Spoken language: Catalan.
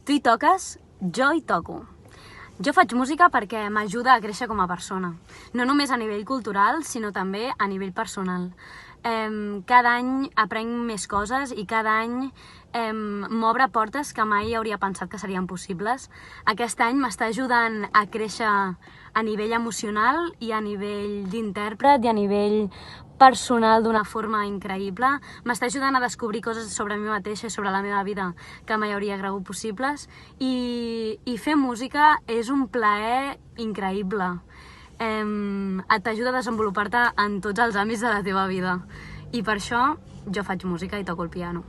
Tu hi toques, jo hi toco. Jo faig música perquè m'ajuda a créixer com a persona, no només a nivell cultural, sinó també a nivell personal. Cada any aprenc més coses i cada any m'obre portes que mai hauria pensat que serien possibles. Aquest any m'està ajudant a créixer a nivell emocional i a nivell d'intèrpret i a nivell personal d'una forma increïble. M'està ajudant a descobrir coses sobre mi mateixa i sobre la meva vida que mai hauria cregut possibles. I fer música és un plaer increïble. T'ajuda a desenvolupar-te en tots els àmbits de la teva vida. I per això jo faig música i toco el piano.